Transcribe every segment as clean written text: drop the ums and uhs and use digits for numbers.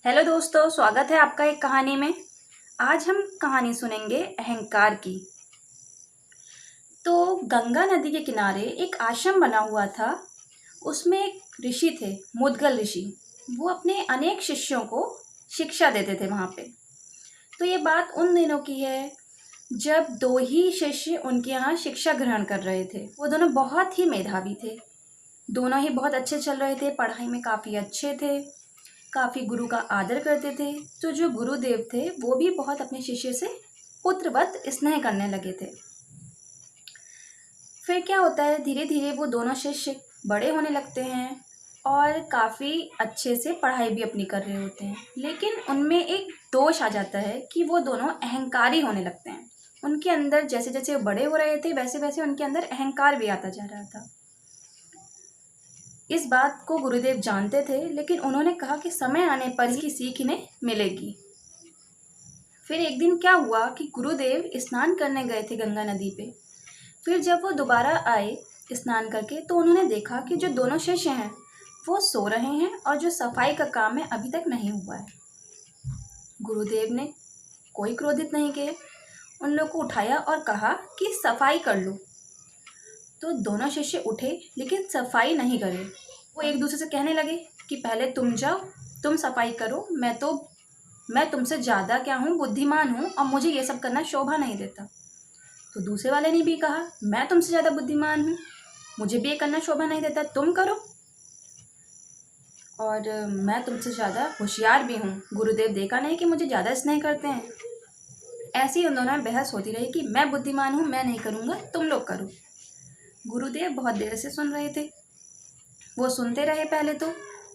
Hello दोस्तों, स्वागत है आपका एक कहानी में। आज हम कहानी सुनेंगे अहंकार की। तो गंगा नदी के किनारे एक आश्रम बना हुआ था। उसमें एक ऋषि थे, मुद्गल ऋषि। वो अपने अनेक शिष्यों को शिक्षा देते थे वहाँ पे। तो ये बात उन दिनों की है जब दो ही शिष्य उनके यहाँ शिक्षा ग्रहण कर रहे थे। वो दोनों बहुत ही मेधावी थे, दोनों ही बहुत अच्छे चल रहे थे, पढ़ाई में काफ़ी अच्छे थे, काफ़ी गुरु का आदर करते थे। तो जो गुरुदेव थे वो भी बहुत अपने शिष्य से पुत्रवत स्नेह करने लगे थे। फिर क्या होता है, धीरे धीरे वो दोनों शिष्य बड़े होने लगते हैं और काफ़ी अच्छे से पढ़ाई भी अपनी कर रहे होते हैं। लेकिन उनमें एक दोष आ जाता है कि वो दोनों अहंकारी होने लगते हैं। उनके अंदर जैसे जैसे वो बड़े हो रहे थे वैसे वैसे उनके अंदर अहंकार भी आता जा रहा था। इस बात को गुरुदेव जानते थे, लेकिन उन्होंने कहा कि समय आने पर ही सीख इन्हें मिलेगी। फिर एक दिन क्या हुआ कि गुरुदेव स्नान करने गए थे गंगा नदी पे। फिर जब वो दोबारा आए स्नान करके तो उन्होंने देखा कि जो दोनों शिष्य हैं वो सो रहे हैं और जो सफाई का काम है अभी तक नहीं हुआ है। गुरुदेव ने कोई क्रोधित नहीं किए, उन लोग को उठाया और कहा कि सफाई कर लो। तो दोनों शिष्य उठे लेकिन सफाई नहीं करे। वो एक दूसरे से कहने लगे कि पहले तुम जाओ, तुम सफाई करो, मैं तुमसे ज़्यादा क्या हूँ, बुद्धिमान हूँ और मुझे ये सब करना शोभा नहीं देता। तो दूसरे वाले ने भी कहा, मैं तुमसे ज़्यादा बुद्धिमान हूँ, मुझे भी ये करना शोभा नहीं देता, तुम करो। और मैं तुमसे ज़्यादा होशियार भी हूँ, गुरुदेव देखा नहीं कि मुझे ज़्यादा स्नेह करते हैं। ऐसी उन दोनों में बहस होती रही कि मैं बुद्धिमान हूँ, मैं नहीं करूँगा, तुम लोग करो। गुरुदेव बहुत देर से सुन रहे थे। वो सुनते रहे पहले तो,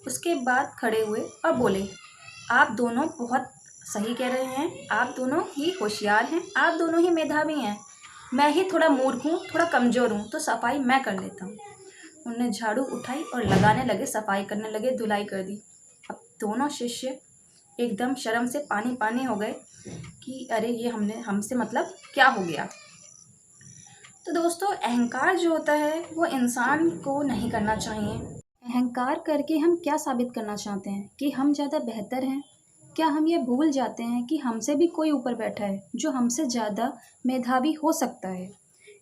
उसके बाद खड़े हुए और बोले, आप दोनों बहुत सही कह रहे हैं, आप दोनों ही होशियार हैं, आप दोनों ही मेधावी हैं, मैं ही थोड़ा मूर्ख हूँ, थोड़ा कमज़ोर हूँ, तो सफाई मैं कर लेता हूँ। उन्होंने झाड़ू उठाई और लगाने लगे, सफाई करने लगे, धुलाई कर दी। अब दोनों शिष्य एकदम शर्म से पानी पानी हो गए कि अरे ये हमसे मतलब क्या हो गया। तो दोस्तों, अहंकार जो होता है वो इंसान को नहीं करना चाहिए। अहंकार करके हम क्या साबित करना चाहते हैं कि हम ज़्यादा बेहतर हैं? क्या हम ये भूल जाते हैं कि हमसे भी कोई ऊपर बैठा है जो हमसे ज़्यादा मेधावी हो सकता है?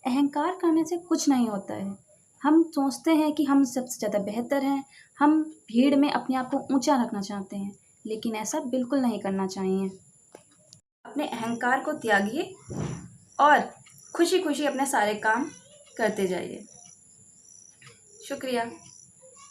अहंकार करने से कुछ नहीं होता है। हम सोचते हैं कि हम सबसे ज़्यादा बेहतर हैं, हम भीड़ में अपने आप को ऊंचा रखना चाहते हैं, लेकिन ऐसा बिल्कुल नहीं करना चाहिए। अपने अहंकार को त्यागिए और खुशी खुशी अपने सारे काम करते जाइए। शुक्रिया।